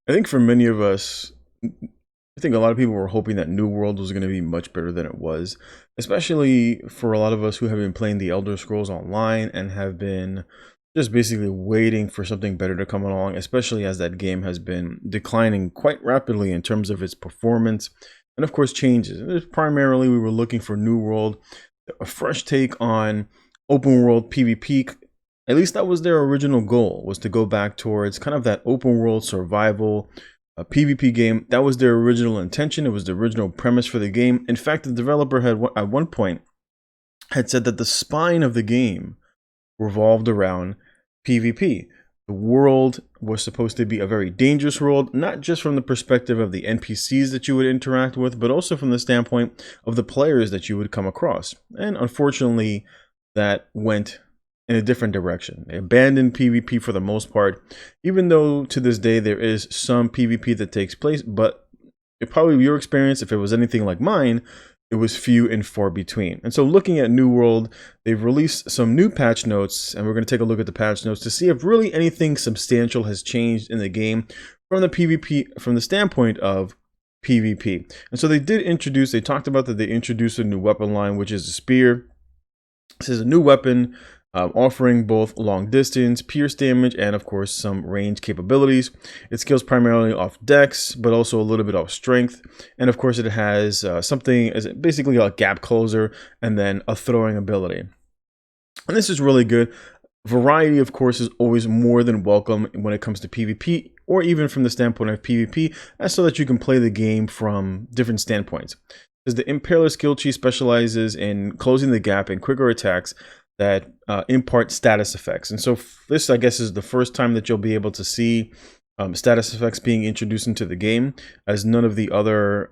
I think for many of us, I think a lot of people were hoping that New World was going to be much better than it was, especially for a lot of us who have been playing the Elder Scrolls Online and have been just basically waiting for something better to come along, especially as that game has been declining quite rapidly in terms of its performance and, of course, changes. Primarily, we were looking for New World, a fresh take on open world PvP. At least that was their original goal, was to go back towards kind of that open world survival PvP game. That was their original intention. It was the original premise for the game. In fact, the developer had at one point had said that the spine of the game revolved around PvP. The world was supposed to be a very dangerous world, not just from the perspective of the NPCs that you would interact with, but also from the standpoint of the players that you would come across. And unfortunately, that went in a different direction. They abandoned PvP for the most part, even though to this day there is some PvP that takes place, but it probably your experience, if it was anything like mine, it was few and far between. And so looking at New World, they've released some new patch notes, and we're going to take a look at the patch notes to see if really anything substantial has changed in the game from the PvP, from the standpoint of PvP. And so they talked about that they introduced a new weapon line, which is a spear. This is a new weapon offering both long distance, pierce damage, and of course some range capabilities. It scales primarily off dex, but also a little bit off strength. And of course it has something as basically a gap closer and then a throwing ability. And this is really good. Variety, of course, is always more than welcome when it comes to PvP, or even from the standpoint of PvP, so that you can play the game from different standpoints. Because the Impaler skill tree specializes in closing the gap and quicker attacks that impart status effects. And so this, I guess, is the first time that you'll be able to see status effects being introduced into the game, as none of the other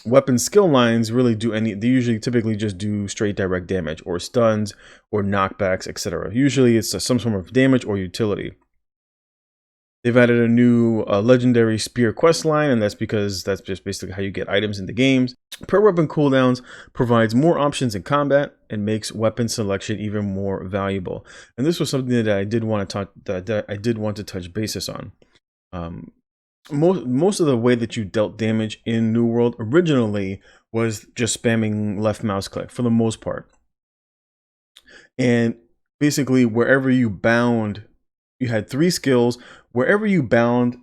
weapon skill lines really do any. They usually typically just do straight direct damage or stuns or knockbacks, etc. Usually it's some form of damage or utility. They've added a new legendary spear quest line, and that's because that's just basically how you get items in the games. Per weapon cooldowns provides more options in combat and makes weapon selection even more valuable. And this was something that I did want to touch basis on. Most of the way that you dealt damage in New World originally was just spamming left mouse click for the most part. And basically wherever you bound, you had 3 skills. Wherever you bound,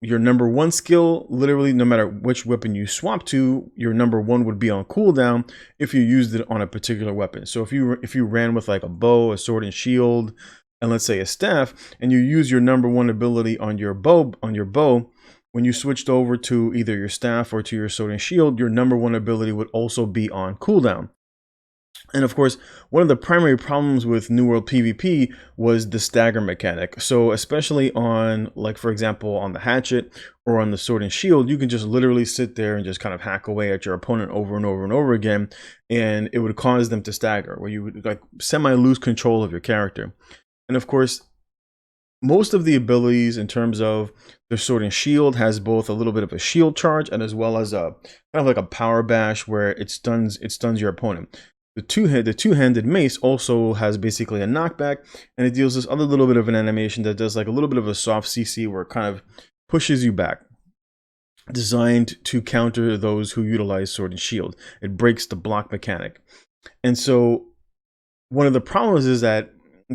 your number 1 skill, literally no matter which weapon you swap to, your number 1 would be on cooldown if you used it on a particular weapon. So if you ran with like a bow, a sword and shield, and let's say a staff, and you use your number 1 ability on your bow, when you switched over to either your staff or to your sword and shield, your number 1 ability would also be on cooldown. And of course, one of the primary problems with New World PvP was the stagger mechanic. So especially on, like, for example, on the hatchet or on the sword and shield, you can just literally sit there and just kind of hack away at your opponent over and over and over again, and it would cause them to stagger, where you would like semi lose control of your character. And of course, most of the abilities in terms of the sword and shield has both a little bit of a shield charge and as well as a kind of like a power bash where it stuns your opponent. The two-handed mace also has basically a knockback, and it deals this other little bit of an animation that does like a little bit of a soft CC where it kind of pushes you back, designed to counter those who utilize sword and shield. It breaks the block mechanic. And so one of the problems is that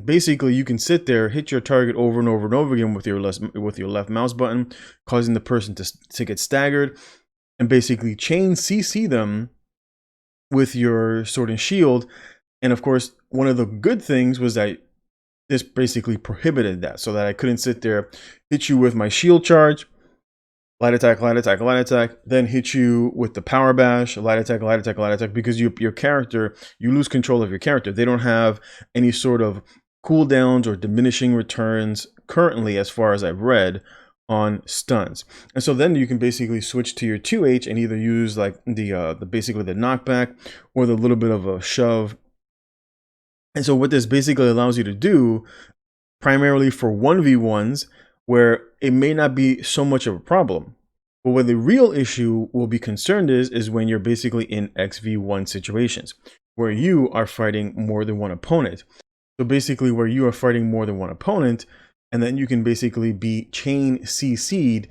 basically you can sit there, hit your target over and over and over again with your left mouse button, causing the person to get staggered, and basically chain CC them with your sword and shield. And of course, one of the good things was that this basically prohibited that, so that I couldn't sit there, hit you with my shield charge, light attack, light attack, light attack, then hit you with the power bash, light attack, light attack, light attack, because your character, you lose control of your character. They don't have any sort of cooldowns or diminishing returns currently, as far as I've read, on stuns. And so then you can basically switch to your 2H and either use like the basically the knockback or the little bit of a shove. And so what this basically allows you to do, primarily for 1v1s, where it may not be so much of a problem, but where the real issue will be concerned is when you're basically in XV1 situations where you are fighting more than one opponent. So basically where you are fighting more than one opponent, and then you can basically be chain CC'd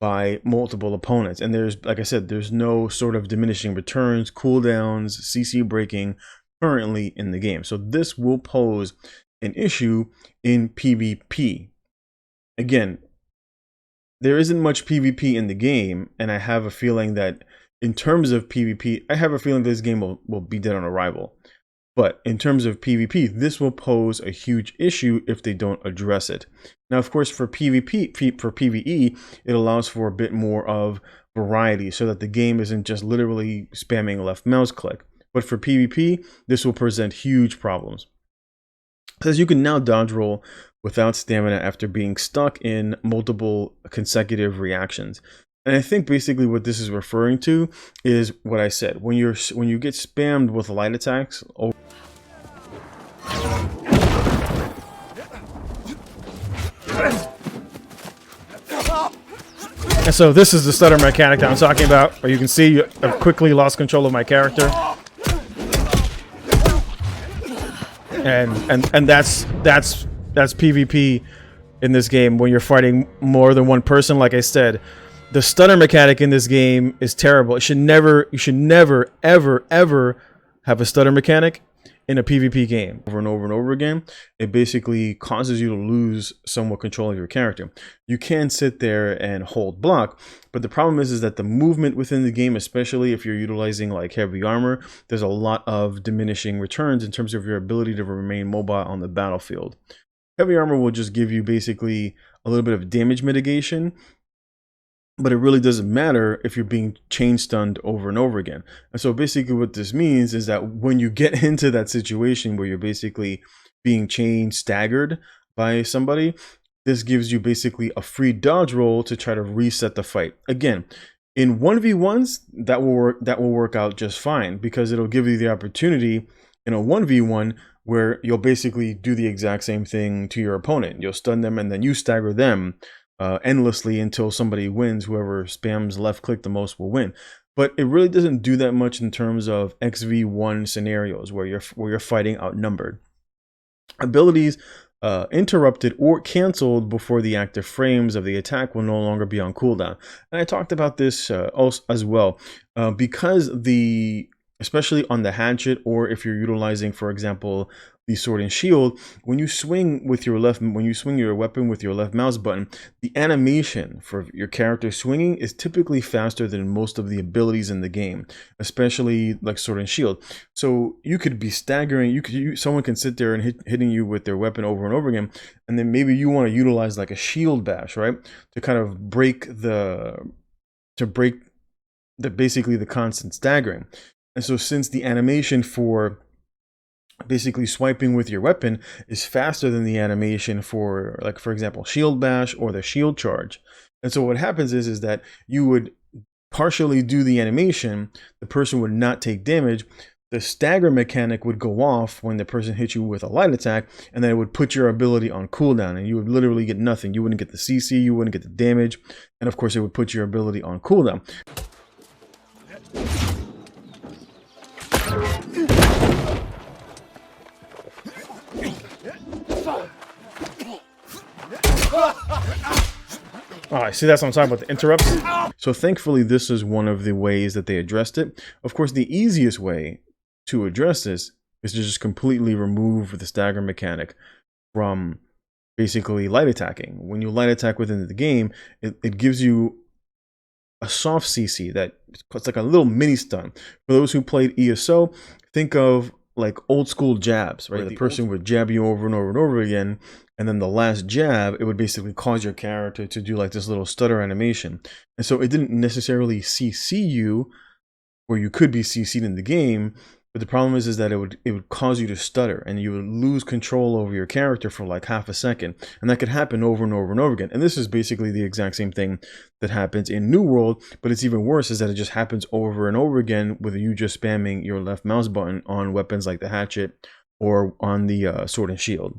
by multiple opponents. And there's, like I said, there's no sort of diminishing returns, cooldowns, CC breaking currently in the game. So this will pose an issue in PvP. Again, there isn't much PvP in the game, and I have a feeling that in terms of PvP, I have a feeling this game will be dead on arrival. But in terms of PvP, this will pose a huge issue if they don't address it. Now, of course, for PvP, for PvE, it allows for a bit more of variety so that the game isn't just literally spamming left mouse click. But for PvP, this will present huge problems. Because you can now dodge roll without stamina after being stuck in multiple consecutive reactions. And I think basically what this is referring to is what I said. When you get spammed with light attacks. And so this is the stutter mechanic that I'm talking about, where you can see I've quickly lost control of my character. And that's PvP in this game when you're fighting more than one person. Like I said, the stutter mechanic in this game is terrible. You should never, ever have a stutter mechanic in a PvP game. Over and over and over again, it basically causes you to lose somewhat control of your character. You can sit there and hold block, but the problem is that the movement within the game, especially if you're utilizing like heavy armor, there's a lot of diminishing returns in terms of your ability to remain mobile on the battlefield. Heavy armor will just give you basically a little bit of damage mitigation, but it really doesn't matter if you're being chain stunned over and over again. And so basically what this means is that when you get into that situation where you're basically being chain staggered by somebody, this gives you basically a free dodge roll to try to reset the fight. Again, in 1v1s, that will work out just fine, because it'll give you the opportunity in a 1v1 where you'll basically do the exact same thing to your opponent. You'll stun them and then you stagger them endlessly until somebody wins. Whoever spams left click the most will win. But it really doesn't do that much in terms of XV1 scenarios where you're fighting outnumbered. Abilities interrupted or canceled before the active frames of the attack will no longer be on cooldown. And I talked about this also as well, because especially on the hatchet, or if you're utilizing, for example, the sword and shield, when you swing your weapon with your left mouse button, the animation for your character swinging is typically faster than most of the abilities in the game, especially like sword and shield. So you could be staggering, someone can sit there and hitting you with their weapon over and over again, and then maybe you want to utilize like a shield bash, right, to kind of break basically the constant staggering. And so since the animation for basically swiping with your weapon is faster than the animation for, like, for example, shield bash or the shield charge. And so what happens is that you would partially do the animation, the person would not take damage, the stagger mechanic would go off when the person hits you with a light attack, and then it would put your ability on cooldown, and you would literally get nothing. You wouldn't get the CC, you wouldn't get the damage, and of course it would put your ability on cooldown. Oh, see, that's what I'm talking about, the interrupts. So thankfully, this is one of the ways that they addressed it. Of course, the easiest way to address this is to just completely remove the stagger mechanic from basically light attacking. When you light attack within the game, it gives you a soft CC that it's like a little mini stun. For those who played ESO, think of like old school jabs, right? The person would jab you over and over and over again, and then the last jab, it would basically cause your character to do like this little stutter animation. And so it didn't necessarily CC you, where you could be CC'd in the game, but the problem is that it would cause you to stutter, and you would lose control over your character for like half a second. And that could happen over and over and over again. And this is basically the exact same thing that happens in New World, but it's even worse is that it just happens over and over again with you just spamming your left mouse button on weapons like the hatchet or on the sword and shield.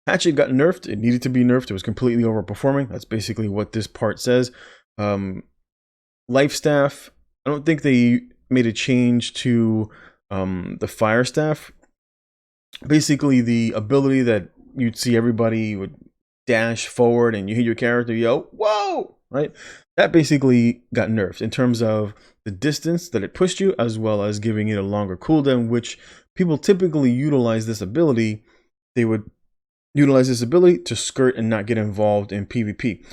Hatchet got nerfed. It needed to be nerfed. It was completely overperforming. That's basically what this part says. Life staff, I don't think they made a change to the fire staff. Basically, the ability that you'd see everybody would dash forward and you hit your character, yo, whoa, right? That basically got nerfed in terms of the distance that it pushed you, as well as giving it a longer cooldown, which people typically utilize this ability. They would utilize this ability to skirt and not get involved in PvP.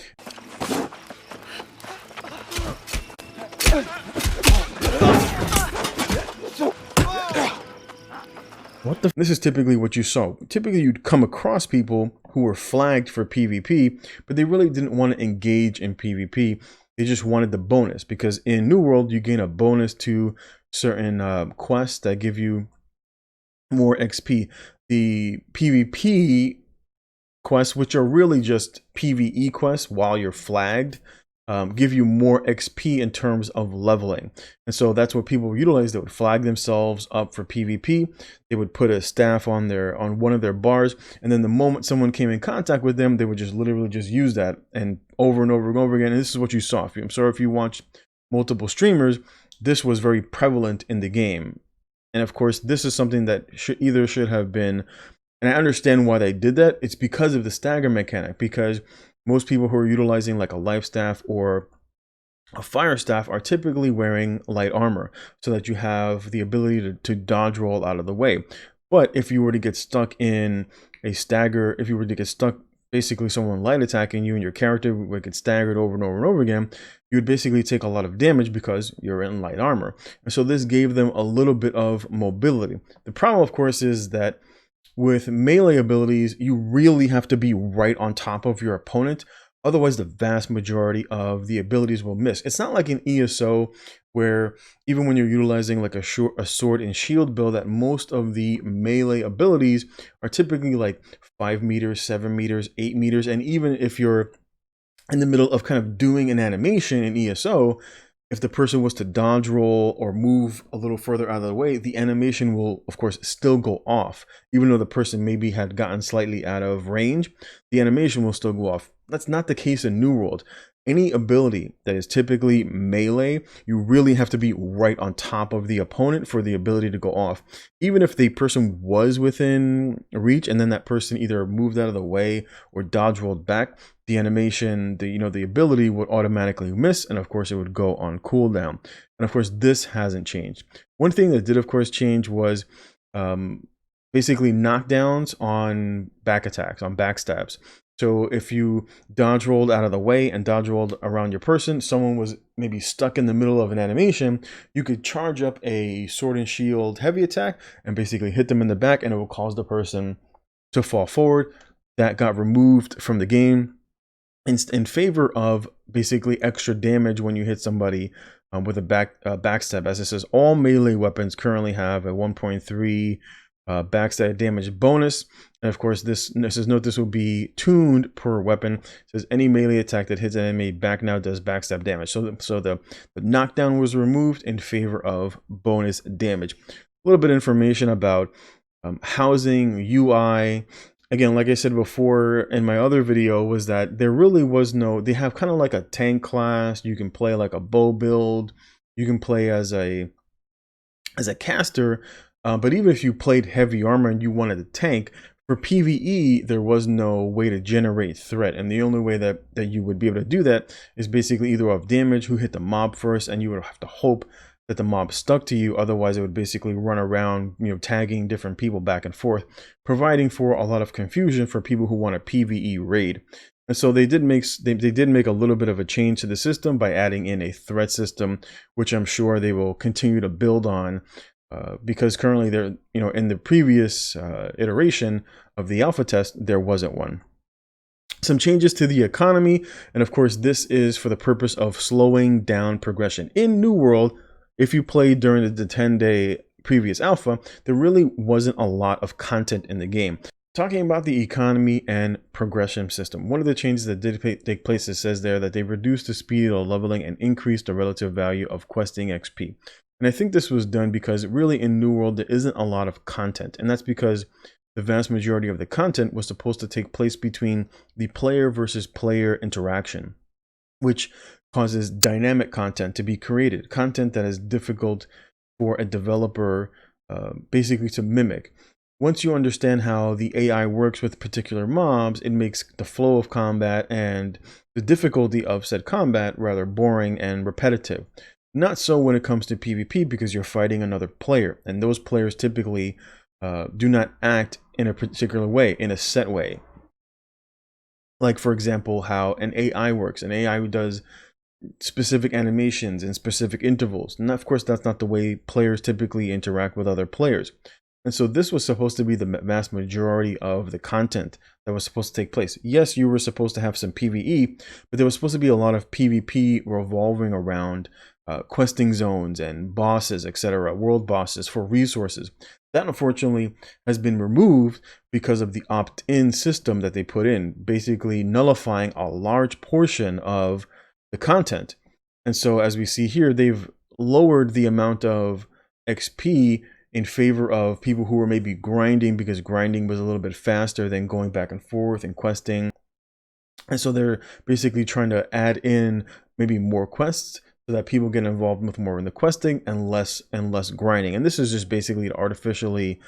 This is typically what you saw. Typically, you'd come across people who were flagged for PvP, but they really didn't want to engage in PvP. They just wanted the bonus, because in New World, you gain a bonus to certain quests that give you more XP. The PvP quests, which are really just PvE quests while you're flagged, give you more XP in terms of leveling. And so that's what people utilize. They would flag themselves up for PvP. They would put a staff on one of their bars, and then the moment someone came in contact with them, they would just literally just use that and over and over and over again. And this is what you saw. I'm sorry if you watch multiple streamers, this was very prevalent in the game. And of course, this is something that should have been, and I understand why they did that. It's because of the stagger mechanic, because most people who are utilizing like a life staff or a fire staff are typically wearing light armor, so that you have the ability to dodge roll out of the way. But if you were to get stuck in a stagger, if you were to get stuck, basically someone light attacking you and your character would get staggered over and over and over again, you would basically take a lot of damage because you're in light armor. And so this gave them a little bit of mobility. The problem, of course, is that with melee abilities, you really have to be right on top of your opponent. Otherwise, the vast majority of the abilities will miss. It's not like in ESO, where even when you're utilizing like a sword and shield build, that most of the melee abilities are typically like 5 meters, 7 meters, 8 meters. And even if you're in the middle of kind of doing an animation in ESO, if the person was to dodge roll or move a little further out of the way, the animation will, of course, still go off. Even though the person maybe had gotten slightly out of range, the animation will still go off. That's not the case in New World. Any ability that is typically melee, you really have to be right on top of the opponent for the ability to go off. Even if the person was within reach and then that person either moved out of the way or dodge rolled back, the animation, the ability would automatically miss, and of course it would go on cooldown. And of course this hasn't changed. One thing that did of course change was basically knockdowns on back attacks, on backstabs. So if you dodge rolled out of the way and dodge rolled around your person, someone was maybe stuck in the middle of an animation, you could charge up a sword and shield heavy attack and basically hit them in the back, and it will cause the person to fall forward. That got removed from the game in favor of basically extra damage when you hit somebody with a backstab. As it says, all melee weapons currently have a 1.3 backstab damage bonus, and of course this says note this will be tuned per weapon. It says any melee attack that hits an enemy back now does backstab damage. So the knockdown was removed in favor of bonus damage. A little bit of information about housing, UI. Again, like I said before in my other video, was that there really was no, they have kind of like a tank class. You can play like a bow build, you can play as a caster, but even if you played heavy armor and you wanted a tank, for PvE, there was no way to generate threat. And the only way that you would be able to do that is basically either off damage, who hit the mob first, and you would have to hope that the mob stuck to you. Otherwise, it would basically run around, tagging different people back and forth, providing for a lot of confusion for people who want a PvE raid. And so they did make a little bit of a change to the system by adding in a threat system, which I'm sure they will continue to build on. Because currently they're, in the previous iteration of the alpha test, there wasn't one. Some changes to the economy, and of course this is for the purpose of slowing down progression. In New World, if you played during the 10-day previous alpha, there really wasn't a lot of content in the game. Talking about the economy and progression system, one of the changes that did take place, it says there that they reduced the speed of leveling and increased the relative value of questing XP. And I think this was done because really in New World, there isn't a lot of content. And that's because the vast majority of the content was supposed to take place between the player versus player interaction, which causes dynamic content to be created, content that is difficult for a developer basically to mimic. Once you understand how the AI works with particular mobs, it makes the flow of combat and the difficulty of said combat rather boring and repetitive. Not so when it comes to PvP, because you're fighting another player, and those players typically do not act in a particular way, in a set way. Like, for example, how an AI works. An AI does specific animations in specific intervals. And of course, that's not the way players typically interact with other players. And so this was supposed to be the vast majority of the content that was supposed to take place. Yes, you were supposed to have some PvE, but there was supposed to be a lot of PvP revolving around questing zones and bosses, etc., world bosses for resources. That unfortunately has been removed because of the opt-in system that they put in, basically nullifying a large portion of the content. And so as we see here, they've lowered the amount of XP in favor of people who were maybe grinding, because grinding was a little bit faster than going back and forth and questing. And so they're basically trying to add in maybe more quests so that people get involved with more in the questing and less grinding. And this is just basically to artificially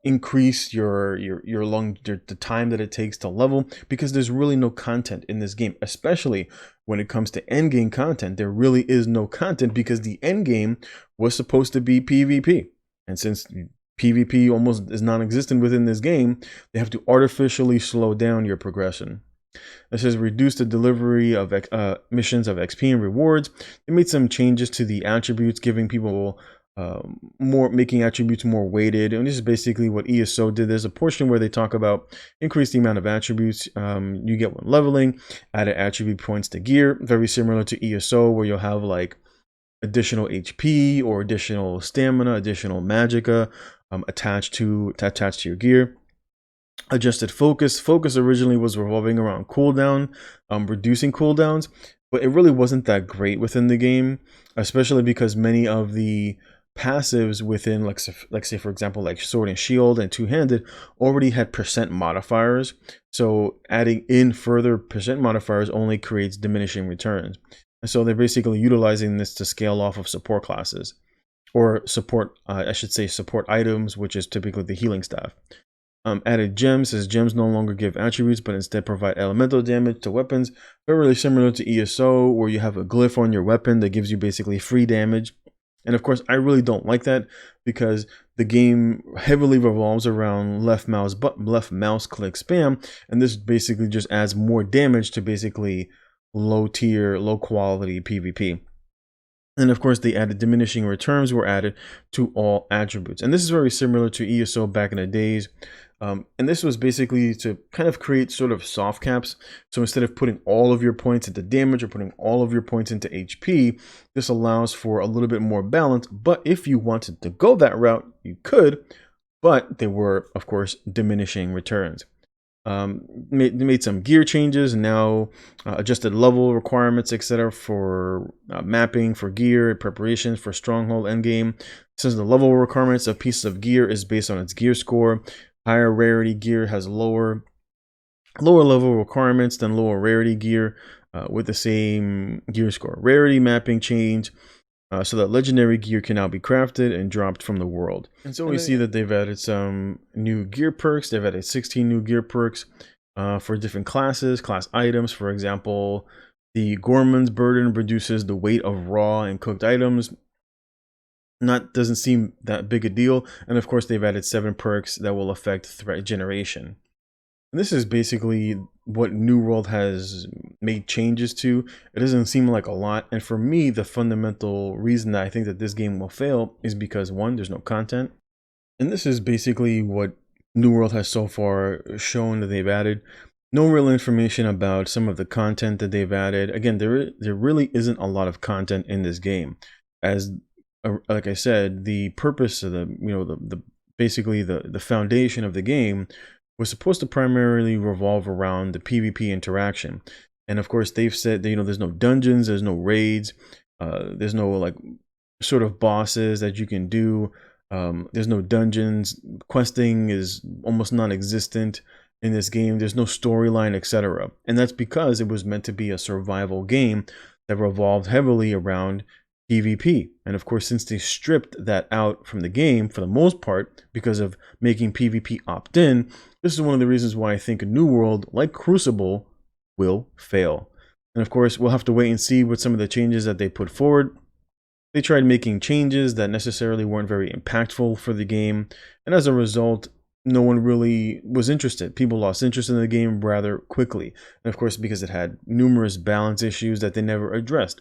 increase the time that it takes to level, because there's really no content in this game, especially when it comes to end game content. There really is no content because the end game was supposed to be PvP, and since PvP almost is non-existent within this game, they have to artificially slow down your progression. It says reduce the delivery of missions of XP and rewards. They made some changes to the attributes, giving people making attributes more weighted. And this is basically what ESO did. There's a portion where they talk about increase the amount of attributes you get when leveling, added attribute points to gear, very similar to ESO, where you'll have like additional HP or additional stamina, additional magicka attached to your gear. Adjusted focus originally was revolving around cooldown, reducing cooldowns, but it really wasn't that great within the game, especially because many of the passives within, like say for example, like sword and shield and two-handed, already had percent modifiers. So adding in further percent modifiers only creates diminishing returns. And so they're basically utilizing this to scale off of support classes, or support, I should say support items, which is typically the healing staff. Added gems, says gems no longer give attributes, but instead provide elemental damage to weapons. Very similar to ESO, where you have a glyph on your weapon that gives you basically free damage. And of course, I really don't like that, because the game heavily revolves around left mouse click spam, and this basically just adds more damage to basically low tier, low quality PvP. And of course, they added diminishing returns were added to all attributes. And this is very similar to ESO back in the days. And this was basically to kind of create sort of soft caps. So instead of putting all of your points into damage or putting all of your points into HP, this allows for a little bit more balance. But if you wanted to go that route, you could. But they were, of course, diminishing returns. Made some gear changes, and now adjusted level requirements, etc. for mapping for gear, preparations for stronghold endgame. Since the level requirements of pieces of gear is based on its gear score, higher rarity gear has lower level requirements than lower rarity gear with the same gear score. Rarity mapping change. So that legendary gear can now be crafted and dropped from the world. And so we see that they've added some new gear perks. They've added 16 new gear perks for different classes, class items. For example, the Gorman's Burden reduces the weight of raw and cooked items. Doesn't seem that big a deal. And of course, they've added 7 perks that will affect threat generation. And this is basically what New World has made changes to. It doesn't seem like a lot. And for me, the fundamental reason that I think that this game will fail is because, one, there's no content. And this is basically what New World has so far shown that they've added. No real information about some of the content that they've added. Again, there really isn't a lot of content in this game. As like I said, the purpose of basically the foundation of the game was supposed to primarily revolve around the PvP interaction. And of course, they've said that, there's no dungeons, there's no raids, there's no like sort of bosses that you can do. There's no dungeons. Questing is almost non-existent in this game. There's no storyline, etc. And that's because it was meant to be a survival game that revolved heavily around PvP. And of course, since they stripped that out from the game for the most part because of making PvP opt-in, this is one of the reasons why I think a New World like Crucible will fail. And of course, we'll have to wait and see what some of the changes that they put forward. They tried making changes that necessarily weren't very impactful for the game, and as a result, no one really was interested. People lost interest in the game rather quickly, and of course because it had numerous balance issues that they never addressed.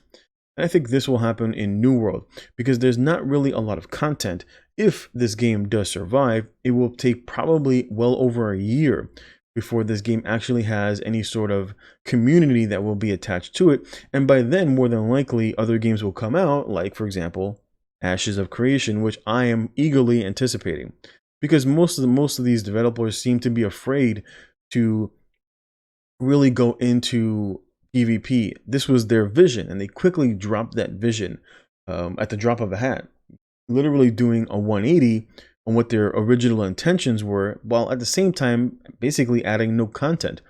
And I think this will happen in New World, because there's not really a lot of content. If this game does survive, it will take probably well over a year before this game actually has any sort of community that will be attached to it. And by then, more than likely, other games will come out, like, for example, Ashes of Creation, which I am eagerly anticipating. Because most of these developers seem to be afraid to really go into PvP. This was their vision, and they quickly dropped that vision at the drop of a hat, literally doing a 180 on what their original intentions were, while at the same time basically adding no content.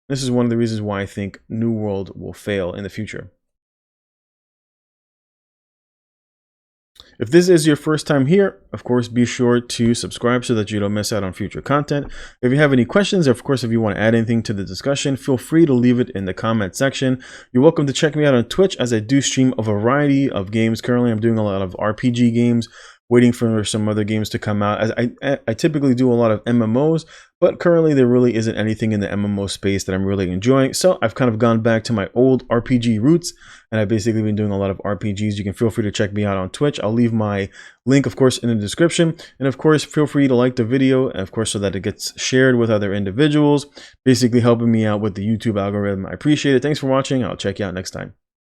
This is one of the reasons why I think New World will fail in the future. If this is your first time here, of course, be sure to subscribe so that you don't miss out on future content. If you have any questions, of course, if you want to add anything to the discussion, feel free to leave it in the comment section. You're welcome to check me out on Twitch, as I do stream a variety of games. Currently, I'm doing a lot of RPG games, waiting for some other games to come out. As I typically do a lot of MMOs, but currently there really isn't anything in the MMO space that I'm really enjoying. So I've kind of gone back to my old RPG roots, and I've basically been doing a lot of RPGs. You can feel free to check me out on Twitch. I'll leave my link, of course, in the description. And of course, feel free to like the video, of course, so that it gets shared with other individuals, basically helping me out with the YouTube algorithm. I appreciate it. Thanks for watching. I'll check you out next time.